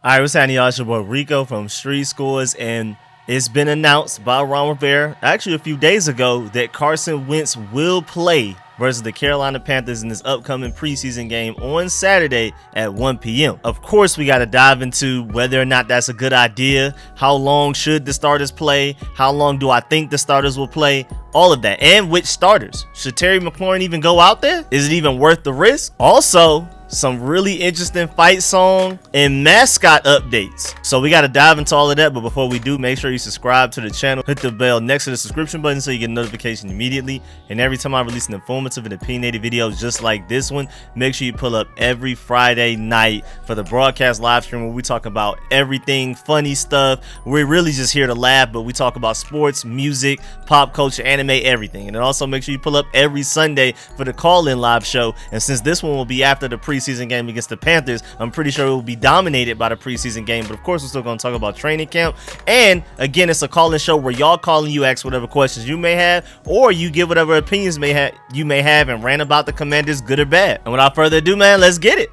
All right, what's happening, y'all? It's your boy Rico from Street Scores, and it's been announced by Ron Rivera actually a few days ago that Carson Wentz will play versus the Carolina Panthers in this upcoming preseason game on Saturday at 1 p.m. Of course, we got to dive into whether or not that's a good idea. How long should the starters play? How long do I think the starters will play? All of that. And which starters? Should Terry McLaurin even go out there? Is it even worth the risk? Also, some really interesting fight song and mascot updates. So we got to dive into all of that, but before we do, make sure you subscribe to the channel, hit the bell next to the subscription button so you get a notification immediately. And every time I release an informative and opinionated video just like this one, make sure you pull up every Friday night for the broadcast live stream where we talk about everything, funny stuff. We're really just here to laugh, but we talk about sports, music, pop culture, anime, everything. And then also make sure you pull up every Sunday for the call-in live show. And since this one will be after the preseason game against the Panthers, I'm pretty sure it will be dominated by the preseason game, but of course we're still going to talk about training camp. And again, it's a call-in show where y'all calling, you ask whatever questions you may have, or you give whatever opinions you may have and rant about the Commanders, good or bad. And without further ado, man, let's get it.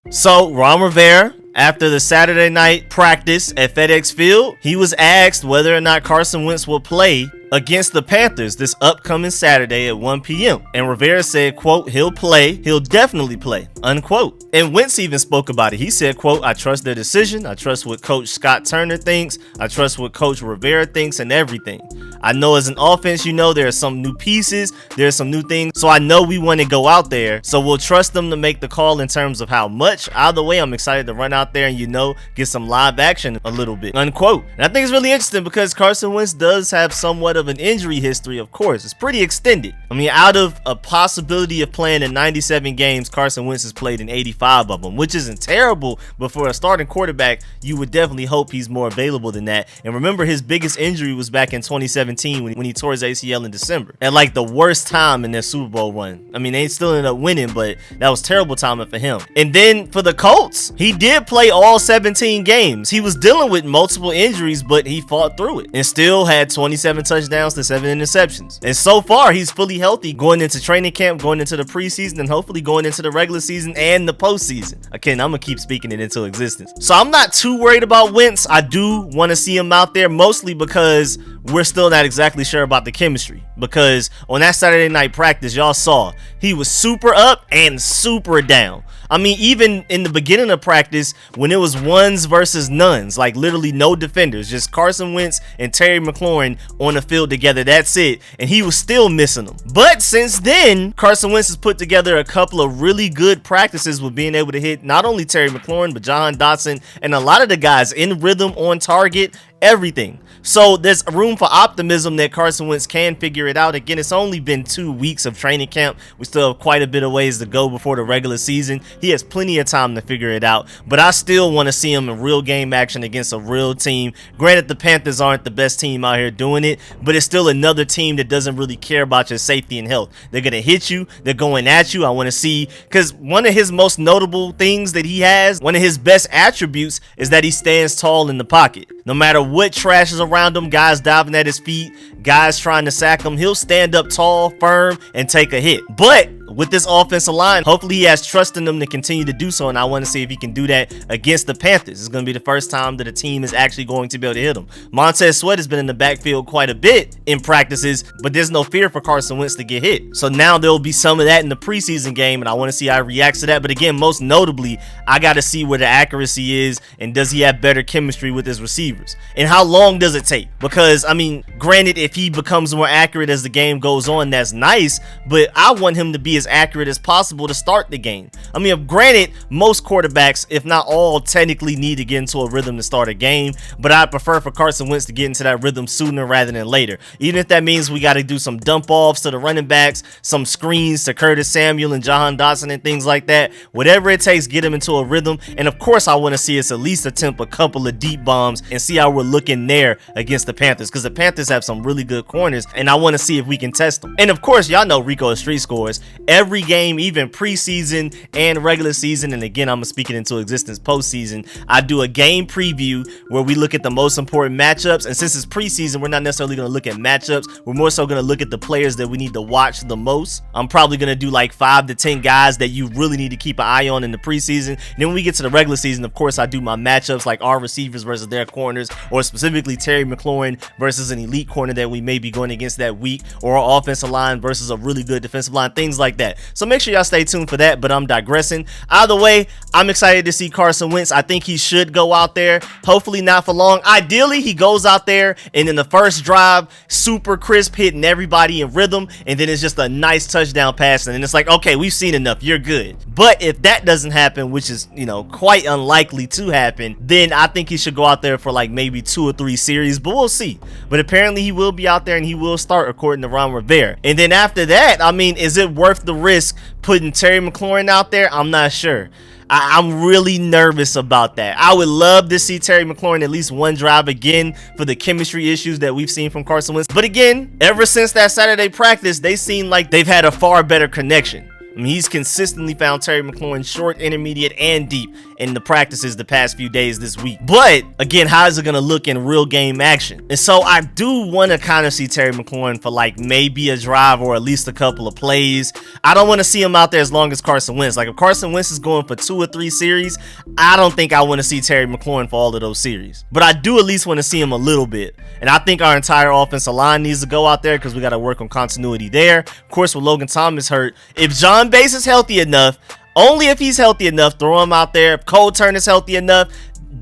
So, Ron Rivera, after the Saturday night practice at FedEx Field, he was asked whether or not Carson Wentz will play against the Panthers this upcoming Saturday at 1 p.m. And Rivera said, quote, he'll play, he'll definitely play, unquote. And Wentz even spoke about it. He said, quote, I trust their decision. I trust what Coach Scott Turner thinks. I trust what Coach Rivera thinks and everything. I know as an offense, there are some new pieces. There's some new things. So I know we want to go out there. So we'll trust them to make the call in terms of how much. Either way, I'm excited to run out there and, get some live action a little bit, unquote. And I think it's really interesting because Carson Wentz does have somewhat of an injury history, of course. It's pretty extended. I mean, out of a possibility of playing in 97 games, Carson Wentz has played in 85 of them, which isn't terrible, but for a starting quarterback, you would definitely hope he's more available than that. And remember, his biggest injury was back in 2017 when he tore his ACL in December, at like the worst time in their Super Bowl run. I mean, they still ended up winning, but that was terrible timing for him. And then for the Colts, he did play all 17 games. He was dealing with multiple injuries, but he fought through it and still had 27 touchdowns to 7 interceptions. And so far, he's fully healthy going into training camp, going into the preseason, and hopefully going into the regular season and the postseason. Again, I'm gonna keep speaking it into existence. So I'm not too worried about Wentz. I do want to see him out there, mostly because we're still not exactly sure about the chemistry. Because on that Saturday night practice, y'all saw he was super up and super down. I mean, even in the beginning of practice, when it was ones versus nones, like literally no defenders, just Carson Wentz and Terry McLaurin on the field together, that's it. And he was still missing them. But since then, Carson Wentz has put together a couple of really good practices with being able to hit not only Terry McLaurin, but Jahan Dotson and a lot of the guys in rhythm, on target, everything. So there's room for optimism that Carson Wentz can figure it out. Again, it's only been 2 weeks of training camp. We still have quite a bit of ways to go before the regular season. He has plenty of time to figure it out, but I still want to see him in real game action against a real team. Granted, the Panthers aren't the best team out here doing it, but it's still another team that doesn't really care about your safety and health. They're going to hit you. They're going at you. I want to see, because one of his most notable things that he has, one of his best attributes is that he stands tall in the pocket. No matter what trash is around him, guys diving at his feet, guys trying to sack him, he'll stand up tall, firm, and take a hit. But with this offensive line, hopefully he has trust in them to continue to do so, and I want to see if he can do that against the Panthers. It's going to be the first time that a team is actually going to be able to hit him. Montez Sweat has been in the backfield quite a bit in practices, but there's no fear for Carson Wentz to get hit. So now there will be some of that in the preseason game, and I want to see how he reacts to that. But again, most notably, I got to see where the accuracy is, and does he have better chemistry with his receivers? And how long does it take? Because, I mean, granted, if he becomes more accurate as the game goes on, that's nice, but I want him to be as accurate as possible to start the game. I mean, granted, most quarterbacks, if not all, technically need to get into a rhythm to start a game, but I prefer for Carson Wentz to get into that rhythm sooner rather than later. Even if that means we got to do some dump offs to the running backs, some screens to Curtis Samuel and Jahan Dotson and things like that. Whatever it takes, get him into a rhythm. And of course, I want to see us at least attempt a couple of deep bombs and see how we're looking there against the Panthers, because the Panthers have some really good corners, and I want to see if we can test them. And of course, y'all know Rico is Street Scores. Every game, even preseason and regular season, and again, I'm speaking into existence postseason, I do a game preview where we look at the most important matchups. And since it's preseason, we're not necessarily going to look at matchups. We're more so going to look at the players that we need to watch the most. I'm probably going to do like 5 to 10 guys that you really need to keep an eye on in the preseason. And then when we get to the regular season, of course, I do my matchups like our receivers versus their corners, or specifically Terry McLaurin versus an elite corner that we may be going against that week, or our offensive line versus a really good defensive line, things like that. So make sure y'all stay tuned for that, but I'm digressing. Either way, I'm excited to see Carson Wentz. I think he should go out there, hopefully not for long. Ideally, he goes out there and in the first drive, super crisp, hitting everybody in rhythm, and then it's just a nice touchdown pass, and then it's like, okay, we've seen enough, you're good. But if that doesn't happen, which is, you know, quite unlikely to happen, then I think he should go out there for like maybe 2 or 3 series, but we'll see. But apparently he will be out there and he will start, according to Ron Rivera. And then after that, I mean, is it worth the risk putting Terry McLaurin out there? I'm not sure. I'm really nervous about that. I would love to see Terry McLaurin at least one drive again for the chemistry issues that we've seen from Carson Wentz. But again, ever since that Saturday practice, they seem like they've had a far better connection. I mean, he's consistently found Terry McLaurin short, intermediate, and deep in the practices the past few days this week. But again, how is it going to look in real game action? And so I do want to kind of see Terry McLaurin for like maybe a drive or at least a couple of plays. I don't want to see him out there as long as Carson Wentz. Like if Carson Wentz is going for 2 or 3 series, I don't think I want to see Terry McLaurin for all of those series. But I do at least want to see him a little bit. And I think our entire offensive line needs to go out there because we got to work on continuity there. Of course, with Logan Thomas hurt, if John Bass is healthy enough, only if he's healthy enough, throw him out there. If Cole Turner's healthy enough,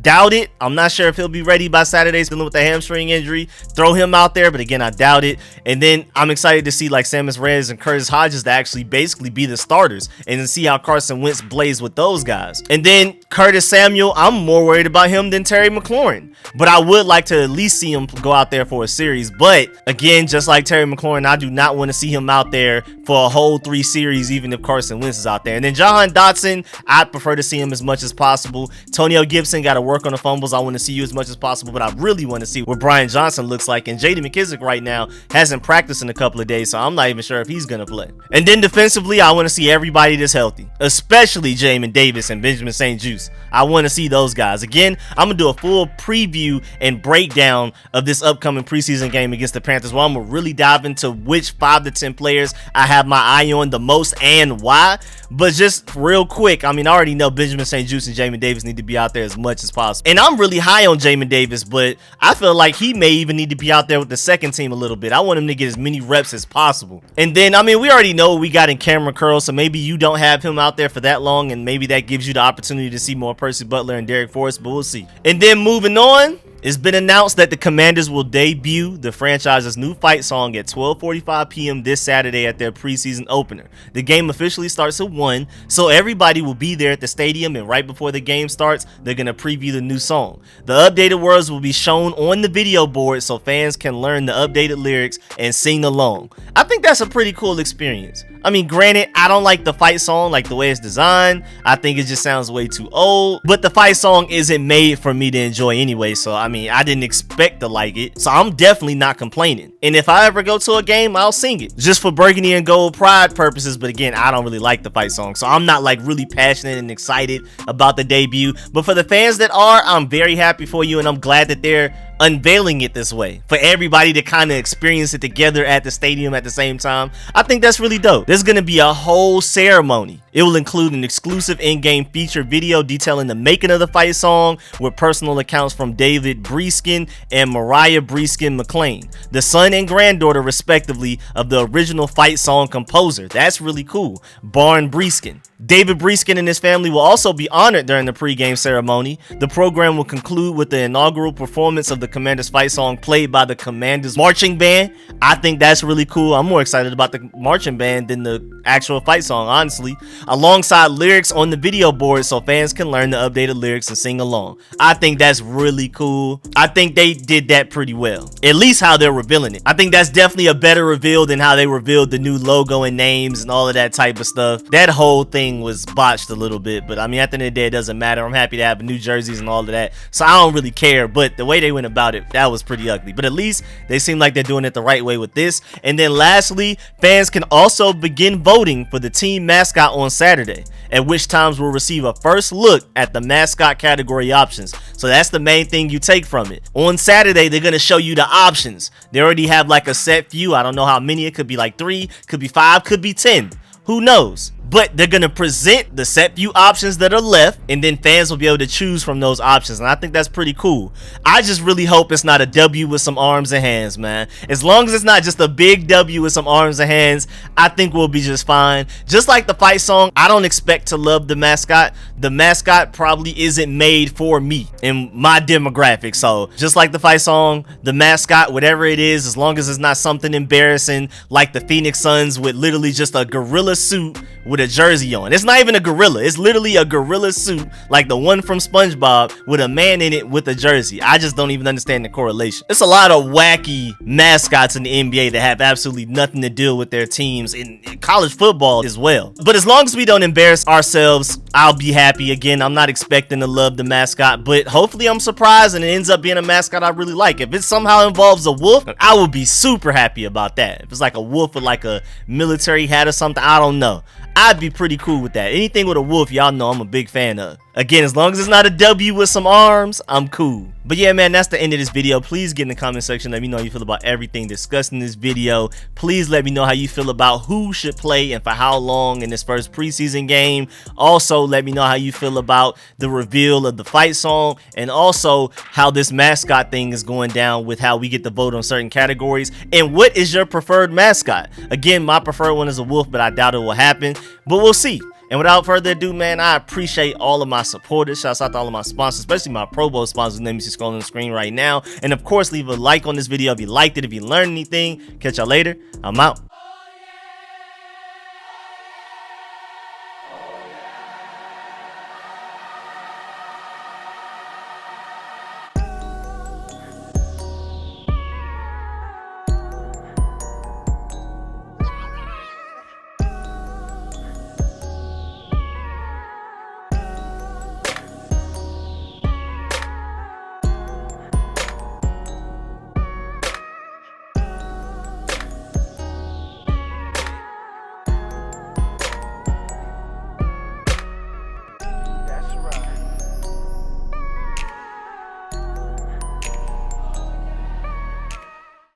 doubt it. I'm not sure if he'll be ready by Saturday. He's dealing with a hamstring injury. Throw him out there, but again, I doubt it. And then I'm excited to see like Samus Reyes and Curtis Hodges to actually basically be the starters and then see how Carson Wentz plays with those guys. And then Curtis Samuel, I'm more worried about him than Terry McLaurin, but I would like to at least see him go out there for a series. But again, just like Terry McLaurin, I do not want to see him out there for a whole 3 series, even if Carson Wentz is out there. And then Jahan Dotson, I'd prefer to see him as much as possible. Tonio Gibson got to work on the fumbles. I want to see you as much as possible, but I really want to see what Brian Johnson looks like. And J.D. McKissic right now hasn't practiced in a couple of days, so I'm not even sure if he's going to play. And then defensively, I want to see everybody that's healthy, especially Jamin Davis and Benjamin St-Juste. I want to see those guys. Again, I'm going to do a full preview and breakdown of this upcoming preseason game against the Panthers, where I'm going to really dive into which 5 to 10 players I have my eye on the most and why. But just real quick, I mean, I already know Benjamin St-Juste and Jamin Davis need to be out there as much as possible. And I'm really high on Jamin Davis, but I feel like he may even need to be out there with the second team a little bit. I want him to get as many reps as possible. And then, I mean, we already know what we got in Cameron Curl, so maybe you don't have him out there for that long, and maybe that gives you the opportunity to see more Percy Butler and Derek Forrest, but we'll see. And then moving on, it's been announced that the Commanders will debut the franchise's new fight song at 12:45 p.m. this Saturday at their preseason opener. The game officially starts at 1, so everybody will be there at the stadium, and right before the game starts, they're going to preview the new song. The updated words will be shown on the video board so fans can learn the updated lyrics and sing along. I think that's a pretty cool experience. I mean, granted, I don't like the fight song, like the way it's designed. I think it just sounds way too old, but the fight song isn't made for me to enjoy anyway, so I mean, I didn't expect to like it, so I'm definitely not complaining. And if I ever go to a game, I'll sing it just for burgundy and gold pride purposes. But again, I don't really like the fight song, so I'm not like really passionate and excited about the debut. But for the fans that are, I'm very happy for you, and I'm glad that they're unveiling it this way for everybody to kind of experience it together at the stadium at the same time. I think that's really dope. There's gonna be a whole ceremony. It will include an exclusive in-game feature video detailing the making of the fight song with personal accounts from David Breeskin and Mariah Breeskin McLean, the son and granddaughter respectively of the original fight song composer. That's really cool. Barn Breeskin. David Breeskin and his family will also be honored during the pregame ceremony. The program will conclude with the inaugural performance of the the Commanders fight song played by the Commanders marching band. I think that's really cool. I'm more excited about the marching band than the actual fight song, honestly. Alongside lyrics on the video board so fans can learn the updated lyrics and sing along. I think that's really cool. I think they did that pretty well, at least how they're revealing it. I think that's definitely a better reveal than how they revealed the new logo and names and all of that type of stuff. That whole thing was botched a little bit, but I mean, at the end of the day, it doesn't matter. I'm happy to have new jerseys and all of that, so I don't really care. But the way they went about it, that was pretty ugly. But at least they seem like they're doing it the right way with this. And then lastly, fans can also begin voting for the team mascot on Saturday, at which times we'll receive a first look at the mascot category options. So that's the main thing you take from it. On Saturday, they're going to show you the options. They already have like a set few. I don't know how many. It could be like 3, could be 5, could be 10. Who knows? But they're going to present the set few options that are left, and then fans will be able to choose from those options. And I think that's pretty cool. I just really hope it's not a W with some arms and hands, man. As long as it's not just a big W with some arms and hands, I think we'll be just fine. Just like the fight song, I don't expect to love the mascot. The mascot probably isn't made for me and my demographic. So just like the fight song, the mascot, whatever it is, as long as it's not something embarrassing like the Phoenix Suns with literally just a gorilla suit with a jersey on. It's not even a gorilla. It's literally a gorilla suit like the one from SpongeBob with a man in it with a jersey. I just don't even understand the correlation. It's a lot of wacky mascots in the NBA that have absolutely nothing to do with their teams in college football as well. But as long as we don't embarrass ourselves, I'll be happy. Again, I'm not expecting to love the mascot, but hopefully I'm surprised and it ends up being a mascot I really like. If it somehow involves a wolf, I would be super happy about that. If it's like a wolf with like a military hat or something, I don't know. I'd be pretty cool with that. Anything with a wolf, y'all know I'm a big fan of. Again, as long as it's not a W with some arms, I'm cool. But yeah, man, that's the end of this video. Please get in the comment section. Let me know how you feel about everything discussed in this video. Please let me know how you feel about who should play and for how long in this first preseason game. Also, let me know how you feel about the reveal of the fight song, and also how this mascot thing is going down with how we get to vote on certain categories. And what is your preferred mascot? Again, my preferred one is a wolf, but I doubt it will happen. But we'll see. And without further ado, man, I appreciate all of my supporters. Shouts out to all of my sponsors, especially my Pro Bowl sponsors. Name is scrolling on the screen right now. And of course, leave a like on this video if you liked it, if you learned anything. Catch y'all later. I'm out.